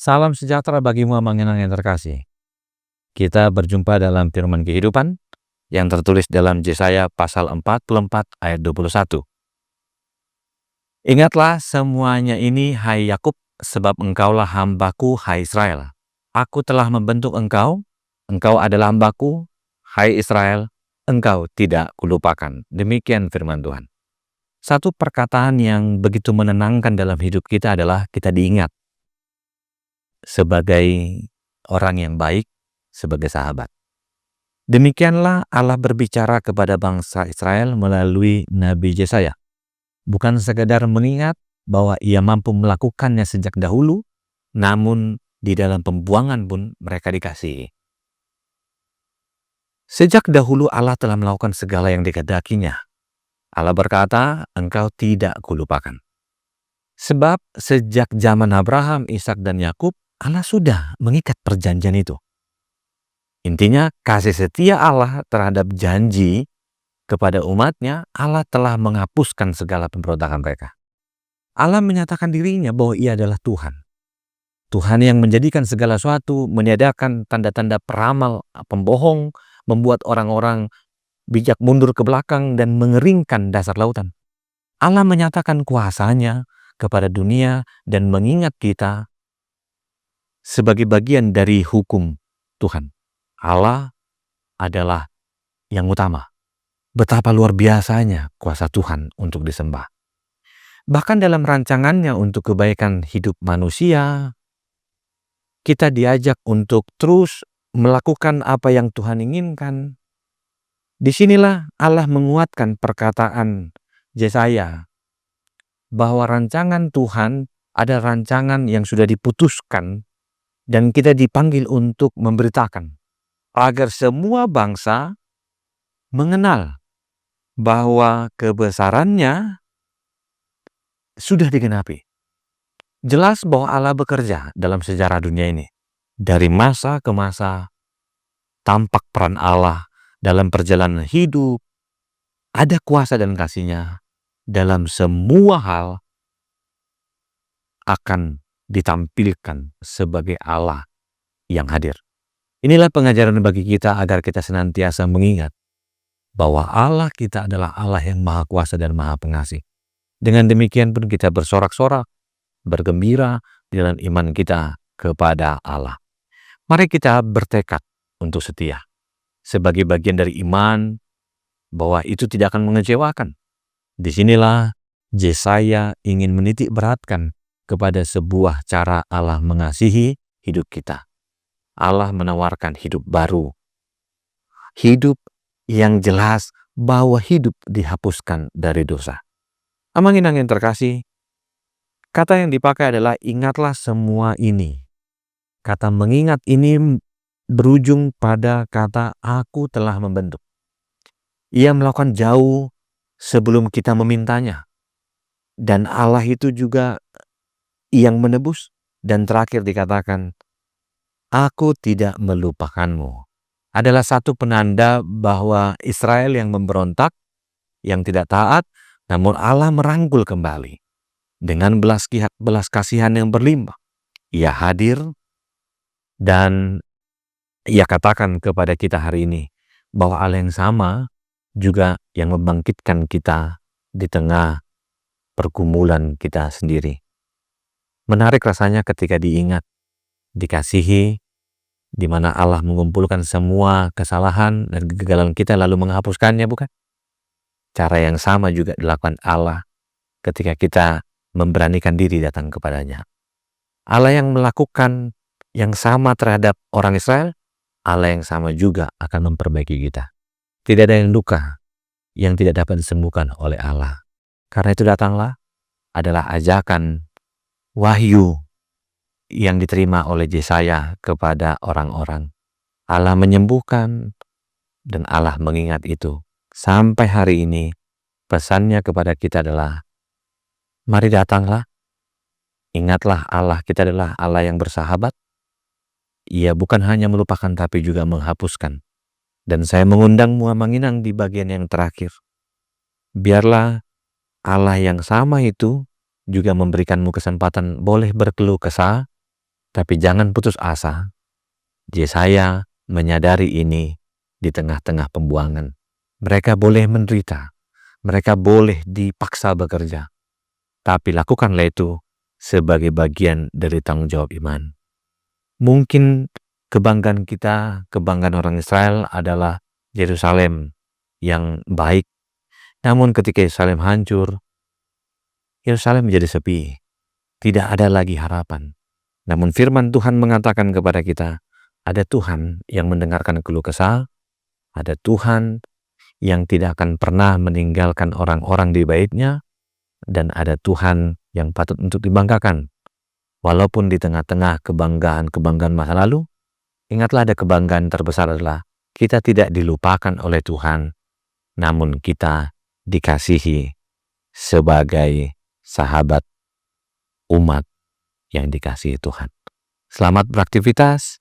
Salam sejahtera bagimu Amanginang yang terkasih. Kita berjumpa dalam firman kehidupan yang tertulis dalam Yesaya pasal 44 ayat 21. Ingatlah semuanya ini, hai Yakub, sebab engkaulah hambaku, hai Israel. Aku telah membentuk engkau adalah hambaku, hai Israel, engkau tidak kulupakan. Demikian firman Tuhan. Satu perkataan yang begitu menenangkan dalam hidup kita adalah kita diingat sebagai orang yang baik, sebagai sahabat. Demikianlah Allah berbicara kepada bangsa Israel melalui Nabi Yesaya. Bukan sekadar mengingat bahwa ia mampu melakukannya sejak dahulu, namun di dalam pembuangan pun mereka dikasihi. Sejak dahulu Allah telah melakukan segala yang dikehendakinya. Allah berkata, engkau tidak kulupakan. Sebab sejak zaman Abraham, Ishak dan Yakub, Allah sudah mengikat perjanjian itu. Intinya, kasih setia Allah terhadap janji kepada umatnya, Allah telah menghapuskan segala pemberontakan mereka. Allah menyatakan dirinya bahwa ia adalah Tuhan. Tuhan yang menjadikan segala sesuatu, meniadakan tanda-tanda peramal, pembohong, membuat orang-orang bijak mundur ke belakang dan mengeringkan dasar lautan. Allah menyatakan kuasanya kepada dunia dan mengingat kita sebagai bagian dari hukum Tuhan. Allah adalah yang utama. Betapa luar biasanya kuasa Tuhan untuk disembah. Bahkan dalam rancangannya untuk kebaikan hidup manusia, kita diajak untuk terus melakukan apa yang Tuhan inginkan. Disinilah Allah menguatkan perkataan Yesaya bahwa rancangan Tuhan ada rancangan yang sudah diputuskan dan kita dipanggil untuk memberitakan agar semua bangsa mengenal bahwa kebesarannya sudah digenapi. Jelas bahwa Allah bekerja dalam sejarah dunia ini. Dari masa ke masa, tampak peran Allah dalam perjalanan hidup. Ada kuasa dan kasih-Nya dalam semua hal akan ditampilkan sebagai Allah yang hadir. Inilah pengajaran bagi kita agar kita senantiasa mengingat bahwa Allah kita adalah Allah yang maha kuasa dan maha pengasih. Dengan demikian pun kita bersorak-sorak, bergembira di dalam iman kita kepada Allah. Mari kita bertekad untuk setia. Sebagai bagian dari iman, bahwa itu tidak akan mengecewakan. Disinilah Yesaya ingin menitik beratkan kepada sebuah cara Allah mengasihi hidup kita. Allah menawarkan hidup baru. Hidup yang jelas bahwa hidup dihapuskan dari dosa. Amanginang yang terkasih, kata yang dipakai adalah ingatlah semua ini. Kata mengingat ini berujung pada kata aku telah membentuk. Ia melakukan jauh sebelum kita memintanya. Dan Allah itu juga yang menebus. Dan terakhir dikatakan, aku tidak melupakanmu. Adalah satu penanda bahwa Israel yang memberontak, yang tidak taat, namun Allah merangkul kembali. Dengan belas kasihan yang berlimpah. Ia hadir dan ia katakan kepada kita hari ini bahwa Allah yang sama juga yang membangkitkan kita di tengah pergumulan kita sendiri. Menarik rasanya ketika diingat, dikasihi, di mana Allah mengumpulkan semua kesalahan dan kegagalan kita lalu menghapuskannya, bukan? Cara yang sama juga dilakukan Allah ketika kita memberanikan diri datang kepadanya. Allah yang melakukan yang sama terhadap orang Israel, Allah yang sama juga akan memperbaiki kita. Tidak ada yang luka yang tidak dapat disembuhkan oleh Allah. Karena itu datanglah adalah ajakan wahyu yang diterima oleh Yesaya kepada orang-orang. Allah menyembuhkan dan Allah mengingat itu. Sampai hari ini pesannya kepada kita adalah mari datanglah. Ingatlah Allah kita adalah Allah yang bersahabat. Ia bukan hanya melupakan tapi juga menghapuskan. Dan saya mengundangmu Amanginang di bagian yang terakhir. Biarlah Allah yang sama itu juga memberikanmu kesempatan boleh berkeluh kesah, Tapi jangan putus asa. Yesaya menyadari ini di tengah-tengah pembuangan. Mereka boleh menderita, mereka boleh dipaksa bekerja, tapi lakukanlah itu sebagai bagian dari tanggung jawab iman. Mungkin kebanggaan kita, kebanggaan orang Israel adalah Yerusalem yang baik. Namun ketika Yerusalem hancur, Yerusalem menjadi sepi. Tidak ada lagi harapan. Namun firman Tuhan mengatakan kepada kita, ada Tuhan yang mendengarkan keluh kesah, ada Tuhan yang tidak akan pernah meninggalkan orang-orang di baitnya, dan ada Tuhan yang patut untuk dibanggakan. Walaupun di tengah-tengah kebanggaan masa lalu, ingatlah ada kebanggaan terbesar adalah kita tidak dilupakan oleh Tuhan, namun kita dikasihi sebagai sahabat umat yang dikasihi Tuhan. Selamat beraktivitas,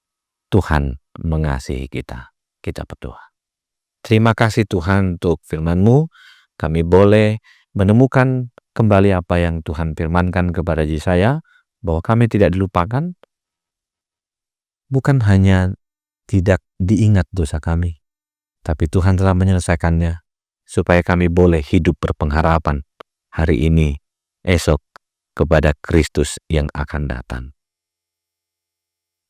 Tuhan mengasihi kita. Kita berdoa. Terima kasih Tuhan untuk firman-Mu. Kami boleh menemukan kembali apa yang Tuhan firmankan kepada Yesaya, bahwa kami tidak dilupakan, bukan hanya tidak diingat dosa kami, tapi Tuhan telah menyelesaikannya, supaya kami boleh hidup berpengharapan hari ini, esok, kepada Kristus yang akan datang.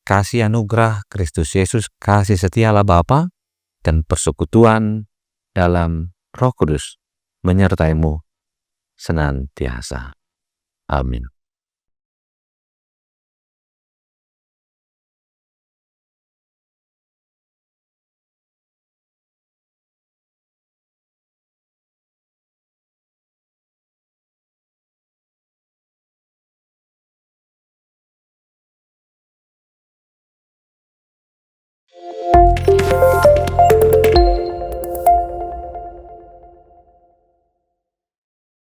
Kasih anugerah Kristus Yesus, kasih setia Allah Bapa, dan persekutuan dalam Roh Kudus menyertai-mu senantiasa. Amin.